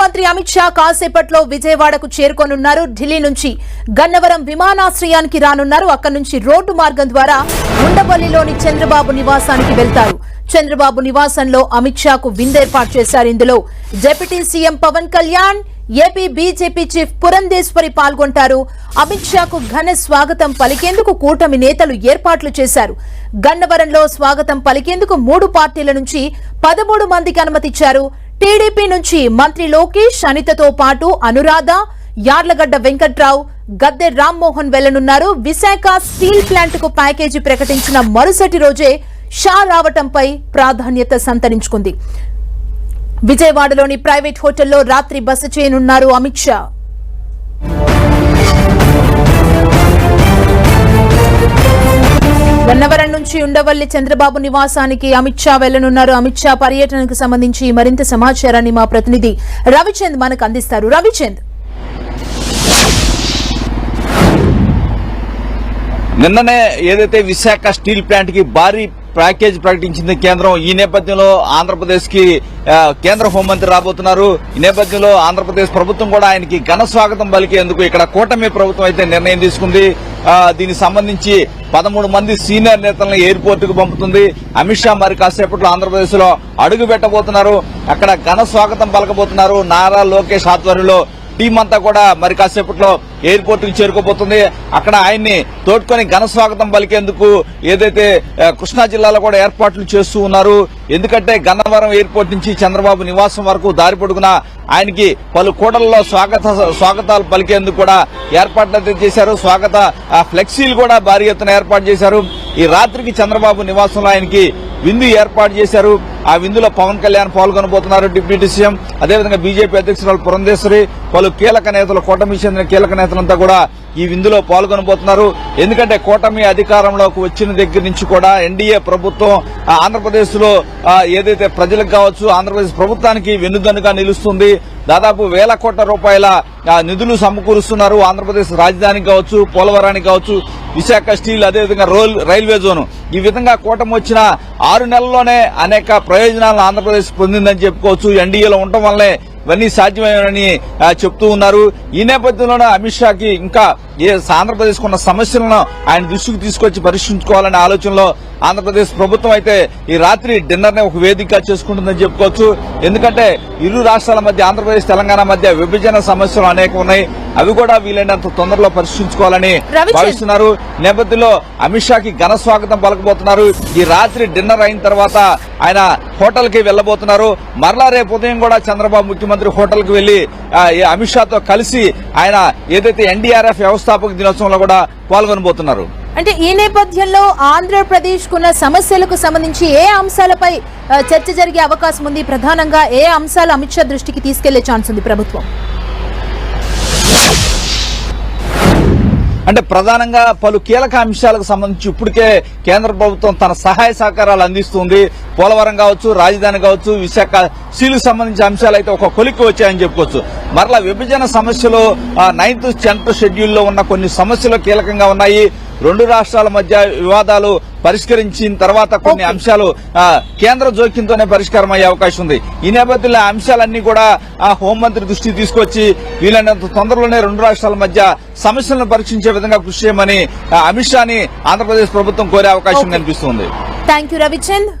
మంత్రి అమిత్ షా కాసేపట్లో విజయవాడకు చేరుకోనున్నారు. ఢిల్లీ నుంచి గన్నవరం విమానాశ్రయానికి రానున్నారు. అక్కడి నుంచి రోడ్డు మార్గం ద్వారా ఉండవల్లిలోని చంద్రబాబు నివాసానికి వెళ్తారు. చంద్రబాబు నివాసంలో అమిత్ షాకు విందేర్పాటు చేశారు. ఇందులో deputy CM Pawan Kalyan, AP BJP chief Purandeswari పాల్గొంటారు. అమిత్ షాకు ఘన స్వాగతం పలికేందుకు కూటమి నేతలు ఏర్పాట్లు చేశారు. గన్నవరంలో స్వాగతం పలికేందుకు 3 పార్టీల నుంచి 13 మందికి అనుమతిచ్చారు. టీడీపీ నుంచి మంత్రి లోకేష్, అనితతో పాటు అనురాధ, యార్లగడ్డ వెంకట్రావు, గద్దె రామ్మోహన్ వెళ్లనున్నారు. విశాఖ స్టీల్ ప్లాంట్ కు ప్యాకేజీ ప్రకటించిన మరుసటి రోజే షా రావటంపై ప్రాధాన్యత సంతరించుకుంది. విజయవాడలోని ప్రైవేట్ హోటల్లో రాత్రి బస చేయనున్నారు అమిత్ షా. గన్నవరం నుంచి ఉండవల్లి చంద్రబాబు నివాసానికి అమిత్ షా వెళ్లనున్నారు. అమిత్ షా పర్యటనకు సంబంధించి మరింత సమాచారాన్ని మా ప్రతినిధి రవిచంద్ మనకు అందిస్తారు. రవిచంద్, నిన్ననే ఏదైతే విశాఖ స్టీల్ ప్లాంట్ కి భారీ ప్యాకేజ్ ప్రకటించింది కేంద్రం. ఈ నేపథ్యంలో ఆంధ్రప్రదేశ్ కి కేంద్ర హోంమంత్రి రాబోతున్నారు. ఈ నేపథ్యంలో ఆంధ్రప్రదేశ్ ప్రభుత్వం కూడా ఆయనకి ఘన స్వాగతం పలికేందుకు ఇక్కడ కూటమి ప్రభుత్వం అయితే నిర్ణయం తీసుకుంది. దీనికి సంబంధించి 13 మంది సీనియర్ నేతలను ఎయిర్పోర్ట్ కు పంపుతుంది. అమిత్ షా మరి కాసేపట్లో ఆంధ్రప్రదేశ్ లో అడుగు పెట్టబోతున్నారు. అక్కడ ఘన స్వాగతం పలకబోతున్నారు. నారా లోకేష్ ఆధ్వర్యంలో టీం అంతా కూడా మరి కాసేపట్లో ఎయిర్పోర్ట్ కి చేరుకోబోతుంది. అక్కడ ఆయన్ని తోడ్కొని ఘన స్వాగతం పలికేందుకు ఏదైతే కృష్ణా జిల్లాలో కూడా ఏర్పాట్లు చేస్తూ ఉన్నారు. ఎందుకంటే గన్నవరం ఎయిర్పోర్ట్ నుంచి చంద్రబాబు నివాసం వరకు దారి పొడుగునా ఆయనకి పలు కూడల్లో స్వాగతాలు పలికేందుకు కూడా ఏర్పాట్లు చేశారు. స్వాగత ఫ్లెక్సీలు కూడా భారీ ఎత్తున ఏర్పాటు చేశారు. ఈ రాత్రికి చంద్రబాబు నివాసంలో ఆయనకి విందు ఏర్పాటు చేశారు. ఆ విందులో పవన్ కళ్యాణ్ పాల్గొనబోతున్నారు, డిప్యూటీ సీఎం. అదేవిధంగా బీజేపీ అధ్యక్షురాలు పురంధేశ్వరి, పలు కీలక నేతలు, కూటమికి చెందిన కీలక నేతలంతా కూడా ఈ విందులో పాల్గొనబోతున్నారు. ఎందుకంటే కూటమి అధికారంలోకి వచ్చిన దగ్గర నుంచి కూడా ఎన్డీఏ ప్రభుత్వం ఆంధ్రప్రదేశ్ లో ఏదైతే ప్రజలకు కావచ్చు, ఆంధ్రప్రదేశ్ ప్రభుత్వానికి వెన్నుదన్నుగా నిలుస్తుంది. దాదాపు 1,000 కోట్ల రూపాయల నిధులు సమకూరుస్తున్నారు. ఆంధ్రప్రదేశ్ రాజధానికి కావచ్చు, పోలవరానికి కావచ్చు, విశాఖ స్టీల్, అదేవిధంగా రైల్వే జోన్. ఈ విధంగా కూటమి వచ్చిన 6 నెలల్లోనే అనేక ప్రయోజనాలను ఆంధ్రప్రదేశ్ పొందిందని చెప్పుకోవచ్చు. ఎన్డీఏలో ఉండటం వల్లే ఇవన్నీ సాధ్యమని చెప్తూ ఉన్నారు. ఈ నేపథ్యంలోనే అమిత్ షాకి ఇంకా ఆంధ్రప్రదేశ్ ఉన్న సమస్యలను ఆయన దృష్టికి తీసుకొచ్చి పరిష్కరించుకోవాలనే ఆలోచనలో ఆంధ్రప్రదేశ్ ప్రభుత్వం అయితే ఈ రాత్రి డిన్నర్ ని ఒక వేదికగా చేసుకుంటుందని చెప్పుకోవచ్చు. ఎందుకంటే ఇరు రాష్ట్రాల మధ్య, ఆంధ్రప్రదేశ్ తెలంగాణ మధ్య విభజన సమస్యలు అనేక ఉన్నాయి. అవి కూడా వీలైనంత తొందరలో పరిష్కరించుకోవాలని భావిస్తున్నారు. నేపథ్యంలో అమిత్ షాకి ఘన స్వాగతం పలకబోతున్నారు. ఈ రాత్రి డిన్నర్ అయిన తర్వాత ఆయన హోటల్ కి వెళ్లబోతున్నారు. మరలా రేపు ఉదయం కూడా చంద్రబాబు ముఖ్యమంత్రి హోటల్ కి వెళ్లి అమిత్ షాతో కలిసి ఆయన ఏదైతే ఎన్డీఆర్ఎఫ్ వ్యవస్థాపక దినోత్సవంలో కూడా పాల్గొనబోతున్నారు. అంటే ఈ నేపథ్యంలో ఆంధ్రప్రదేశ్ కున్న సమస్యలకు సంబంధించి ఏ అంశాలపై చర్చ జరిగే అవకాశం ఉంది? ప్రధానంగా ఏ అంశాలు అమిత్ షా దృష్టికి తీసుకెళ్లే ఛాన్స్ ఉంది ప్రభుత్వం? అంటే ప్రధానంగా పలు కీలక అంశాలకు సంబంధించి ఇప్పటికే కేంద్ర ప్రభుత్వం తన సహాయ సహకారాలు అందిస్తుంది. పోలవరం కావచ్చు, రాజధాని కావచ్చు, విశాఖ స్టీల్ సంబంధించిన అంశాలు అయితే ఒక కొలిక్కి వచ్చాయని చెప్పుకోవచ్చు. మరలా విభజన సమస్యలు 9th సెంట్రల్ షెడ్యూల్లో ఉన్న కొన్ని సమస్యలు కీలకంగా ఉన్నాయి. 2 రాష్ట్రాల మధ్య వివాదాలు పరిష్కరించిన తర్వాత కొన్ని అంశాలు కేంద్ర జోక్యంతోనే పరిష్కారం అయ్యే అవకాశం ఉంది. ఈ నేపథ్యంలో అంశాలన్నీ కూడా హోంమంత్రి దృష్టికి తీసుకొచ్చి వీలైనంత తొందరలోనే 2 రాష్ట్రాల మధ్య సమస్యలను పరీక్షించే విధంగా కృషి చేయమని అమిత్ షాని ఆంధ్రప్రదేశ్ ప్రభుత్వం కోరే అవకాశం కనిపిస్తుంది. థాంక్యూ రవిచంద్.